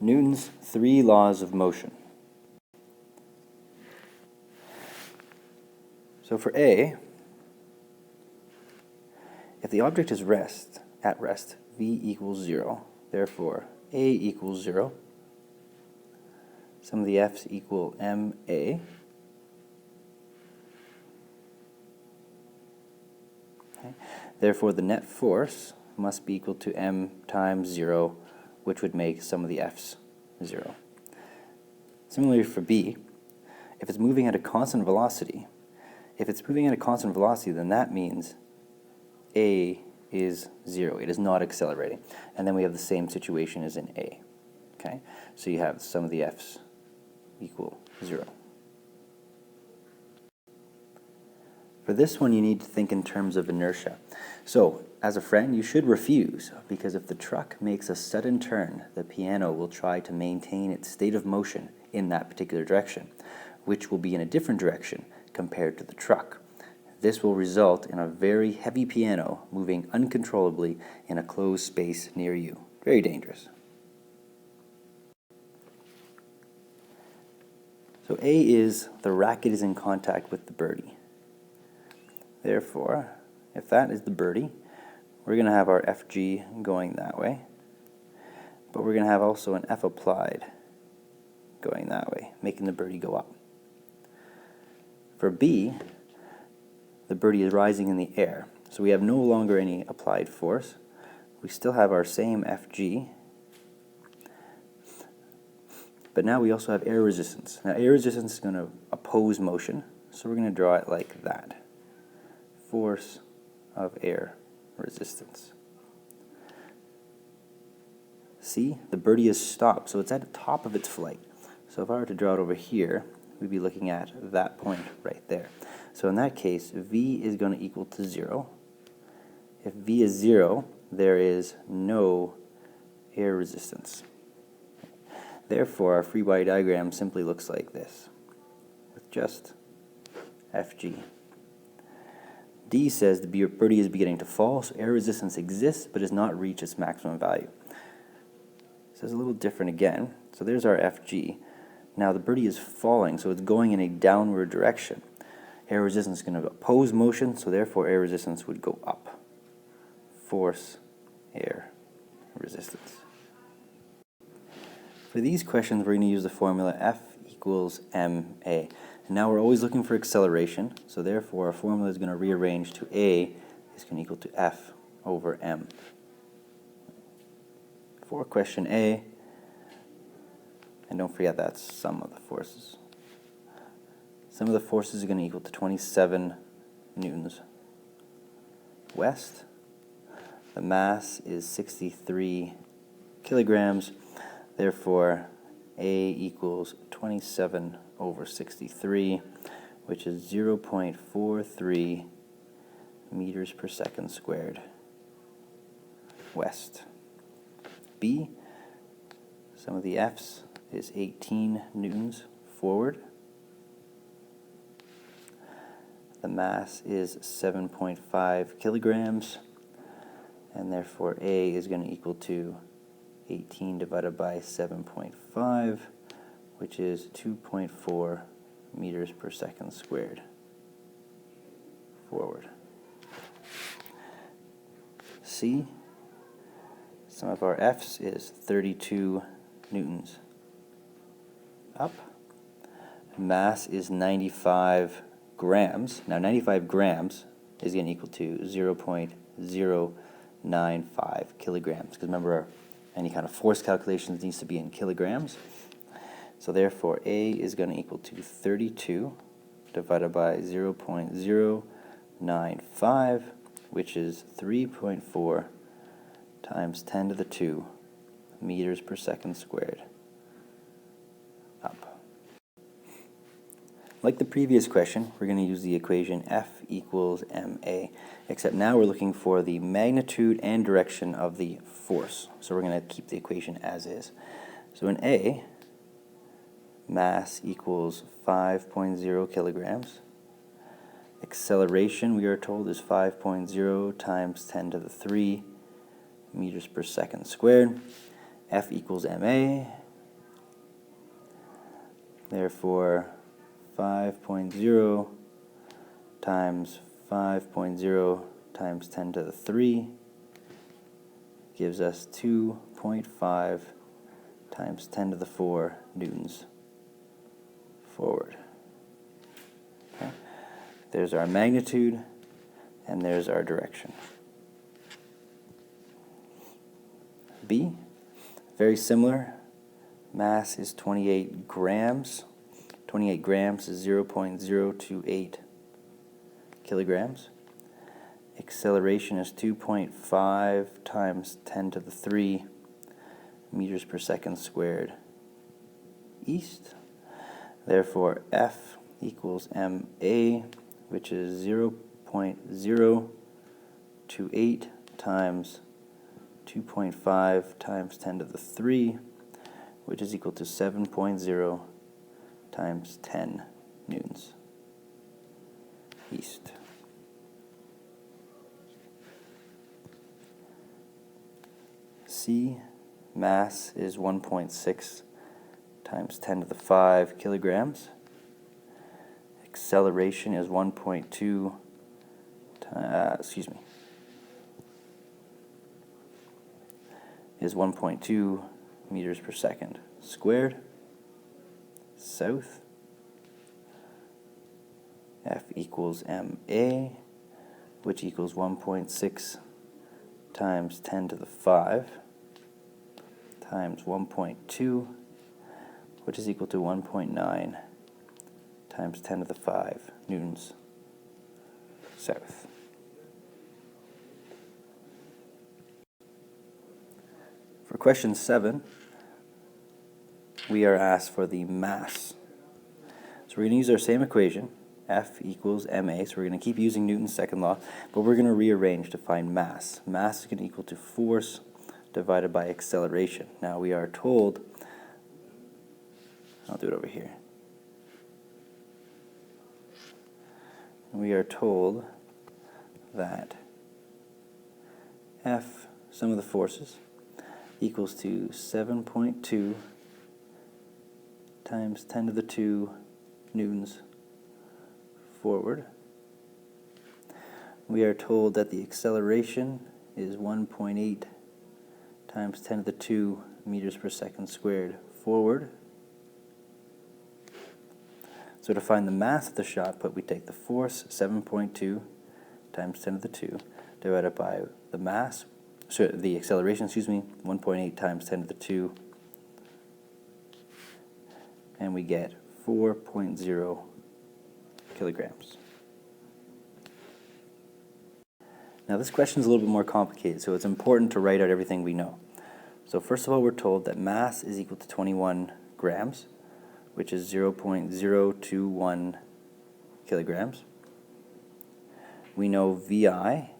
Newton's three laws of motion. So for A, if the object is at rest, V equals 0, therefore A equals 0, sum of the F's equal ma, okay. Therefore the net force must be equal to m times 0, which would make sum of the F's 0. Similarly for B, if it's moving at a constant velocity, then that means A is 0. It is not accelerating. And then we have the same situation as in A. Okay? So you have sum of the F's equal 0. For this one, you need to think in terms of inertia. So, as a friend, you should refuse, because if the truck makes a sudden turn, the piano will try to maintain its state of motion in that particular direction, which will be in a different direction compared to the truck. This will result in a very heavy piano moving uncontrollably in a closed space near you. Very dangerous. So A is the racket is in contact with the birdie. Therefore, if that is the birdie, we're going to have our FG going that way, but we're going to have also an F applied going that way, making the birdie go up. For B, the birdie is rising in the air, so we have no longer any applied force. We still have our same FG, but now we also have air resistance. Now air resistance is going to oppose motion, so we're going to draw it like that. Force of air resistance. See, the birdie is stopped, so it's at the top of its flight. So if I were to draw it over here, we'd be looking at that point right there. So in that case, V is going to equal to 0. If V is 0, there is no air resistance. Therefore, our free body diagram simply looks like this, with just Fg. D says the birdie is beginning to fall, so air resistance exists but has not reached its maximum value. So it's a little different again. So there's our Fg. Now the birdie is falling, so it's going in a downward direction. Air resistance is going to oppose motion, so therefore air resistance would go up. Force, air, resistance. For these questions, we're going to use the formula F equals ma. And now we're always looking for acceleration, so therefore our formula is going to rearrange to A is going to equal to F over m. For question A, and don't forget that's sum of the forces. Sum of the forces is going to equal to 27 newtons west. The mass is 63 kilograms, therefore A equals 27 over 63, which is 0.43 meters per second squared west. B, sum of the F's is 18 newtons forward. The mass is 7.5 kilograms, and therefore A is going to equal to 18 divided by 7.5, which is 2.4 meters per second squared forward. C, sum of our F's is 32 newtons up. Mass is 95 grams. Now 95 grams is going to equal to 0.095 kilograms, because remember, any kind of force calculations needs to be in kilograms. So therefore A is going to equal to 32 divided by 0.095, which is 3.4 times 10 to the 2 meters per second squared up. Like the previous question, we're going to use the equation F equals ma, except now we're looking for the magnitude and direction of the force. So we're going to keep the equation as is. So in A, mass equals 5.0 kilograms. Acceleration, we are told, is 5.0 times 10 to the 3 meters per second squared. F equals ma, Therefore, 5.0 times 5.0 times 10 to the 3 gives us 2.5 times 10 to the 4 newtons forward. Okay. There's our magnitude, and there's our direction. B, very similar. Mass is 28 grams. 28 grams is 0.028 kilograms. Acceleration is 2.5 times 10 to the 3 meters per second squared east. Therefore, F equals ma, which is 0.028 times 2.5 times 10 to the 3, which is equal to 7.0 times 10 newtons east. C, mass is 1.6 times 10 to the 5 kilograms. Acceleration is 1.2 is 1.2 meters per second squared south. F equals ma, which equals 1.6 times 10 to the 5 times 1.2, which is equal to 1.9 times 10 to the 5 newtons south. For question 7, we are asked for the mass. So we're going to use our same equation, F equals ma, so we're going to keep using Newton's second law, but we're going to rearrange to find mass. Mass is going to equal to force divided by acceleration. Now we are told, I'll do it over here. We are told that F, sum of the forces, equals to 7.2 times 10 to the 2 newtons forward. We are told that the acceleration is 1.8 times 10 to the 2 meters per second squared forward. So to find the mass of the shot put, we take the force, 7.2 times 10 to the 2, divided by the mass, so the acceleration, 1.8 times 10 to the 2, and we get 4.0 kilograms. Now this question is a little bit more complicated, so it's important to write out everything we know. So first of all, we're told that mass is equal to 21 grams, which is 0.021 kilograms. We know VI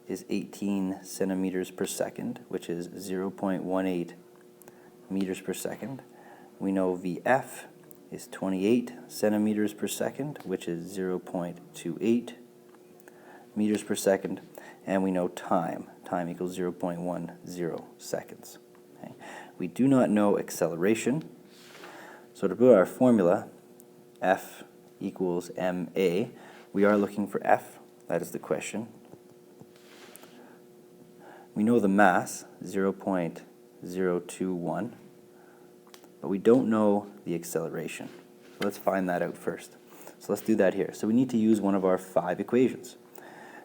is 18 centimeters per second, which is 0.18 meters per second. We know VF is 28 centimeters per second, which is 0.28 meters per second. And we know time. Time equals 0.10 seconds. Okay. We do not know acceleration. So to put our formula, F equals ma, we are looking for F. That is the question. We know the mass, 0.021, but we don't know the acceleration. So let's find that out first. So let's do that here. So we need to use one of our 5 equations.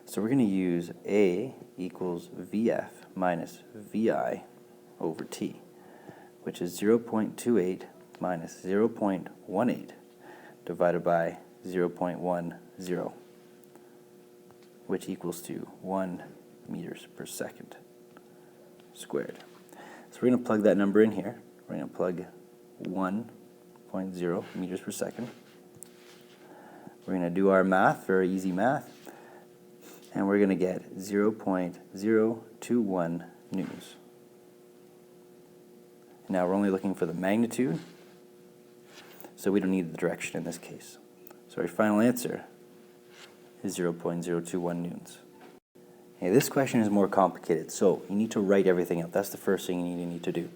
So we're going to use A equals VF minus VI over T, which is 0.28 minus 0.18 divided by 0.10, which equals to 1 meters per second squared. So we're going to plug that number in here. We're going to plug 1.0 meters per second. We're going to do our math, very easy math, and we're going to get 0.021 newtons. Now we're only looking for the magnitude, so we don't need the direction in this case. So our final answer is 0.021 newtons. Okay, this question is more complicated, so you need to write everything out. That's the first thing you need to do.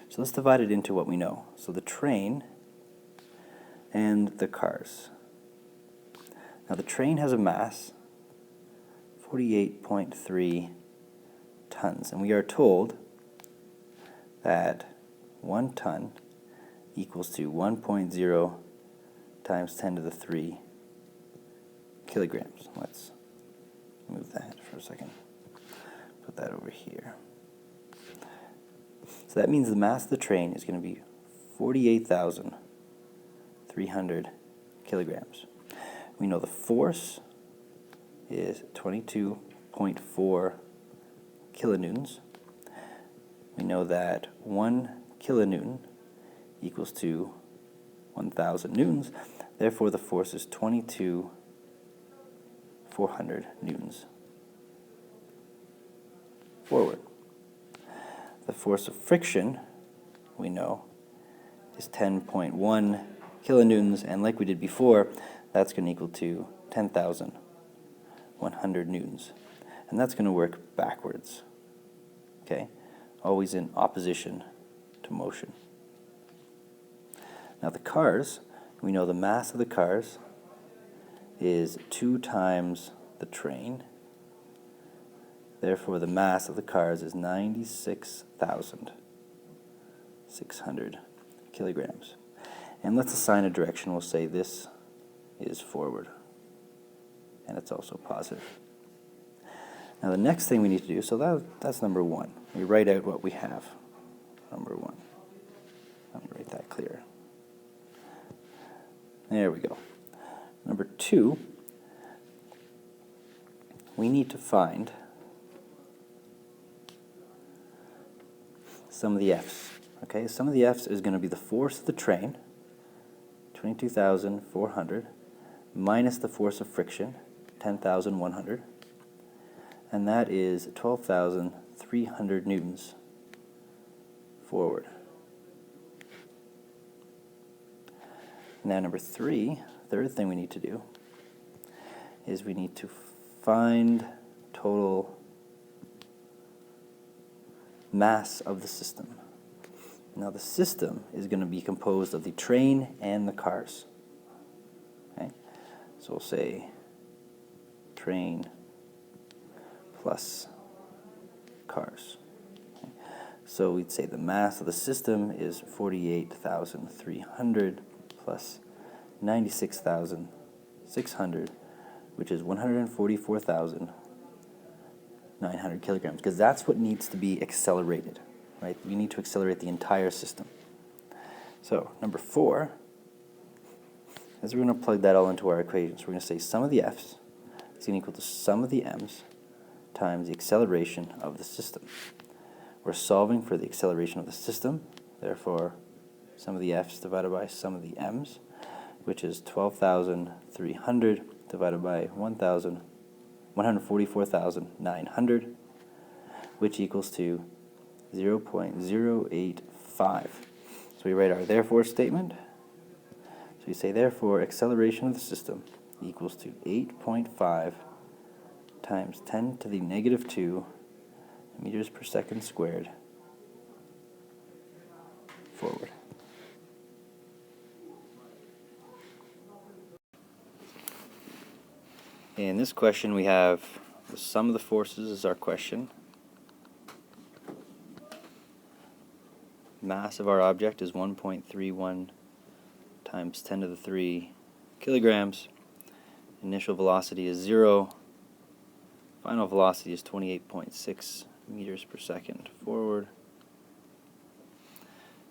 So let's divide it into what we know. So the train and the cars. Now the train has a mass 48.3 tons, and we are told that 1 ton equals to 1.0 times 10 to the 3 kilograms. Let's move that for a second. Put that over here. So that means the mass of the train is going to be 48,300 kilograms. We know the force is 22.4 kilonewtons. We know that 1 kilonewton equals to 1,000 newtons. Therefore, the force is 22,400 newtons forward. The force of friction, we know, is 10.1 kilonewtons, and like we did before, that's going to equal to 10,100 newtons. And that's going to work backwards, okay? Always in opposition to motion. Now the cars, we know the mass of the cars is 2 times the train. Therefore, the mass of the cars is 96,600 kilograms. And let's assign a direction. We'll say this is forward, and it's also positive. Now the next thing we need to do, so that's number 1. We write out what we have. Number 1. I'm going to write that clear. There we go. Number 2, we need to find some of the F's. Okay, some of the F's is going to be the force of the train, 22,400, minus the force of friction, 10,100, and that is 12,300 newtons forward. Now number 3, third thing we need to do is we need to find total mass of the system. Now the system is going to be composed of the train and the cars. Okay? So we'll say train plus cars. Okay? So we'd say the mass of the system is 48,300 plus 96,600, which is 144,900 kilograms, because that's what needs to be accelerated, right? We need to accelerate the entire system. So number 4 is we're going to plug that all into our equation. So we're going to say sum of the F's is going to equal to sum of the M's times the acceleration of the system. We're solving for the acceleration of the system, therefore sum of the F's divided by sum of the M's, which is 12,300 divided by 144,900, which equals to 0.085. So we write our therefore statement. So we say therefore acceleration of the system equals to 8.5 times 10 to the negative 2 meters per second squared forward. In this question we have the sum of the forces is our question. Mass of our object is 1.31 times 10 to the 3 kilograms. Initial velocity is 0. Final velocity is 28.6 meters per second forward.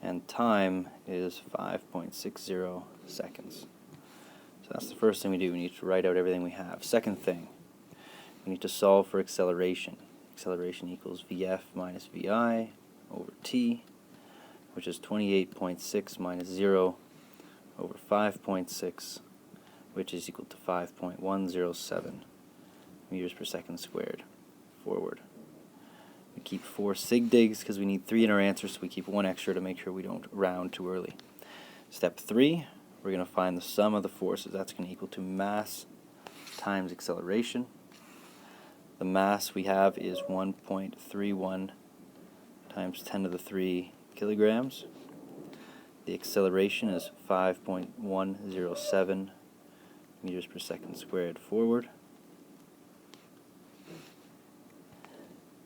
And time is 5.60 seconds. So that's the first thing we do. We need to write out everything we have. Second thing, we need to solve for acceleration. Acceleration equals Vf minus Vi over t, which is 28.6 minus 0 over 5.6, which is equal to 5.107 meters per second squared forward. We keep 4 sig digs because we need 3 in our answer, so we keep 1 extra to make sure we don't round too early. Step 3, we're going to find the sum of the forces. That's going to equal to mass times acceleration. The mass we have is 1.31 times 10 to the 3 kilograms. The acceleration is 5.107 meters per second squared forward.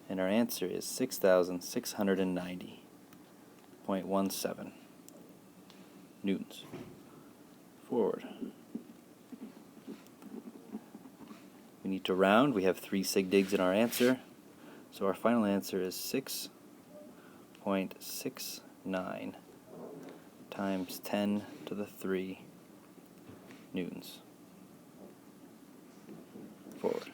And our answer is 6,690.17 newtons forward. We need to round. We have 3 sig digs in our answer. So our final answer is 6.69 times 10 to the 3 newtons forward.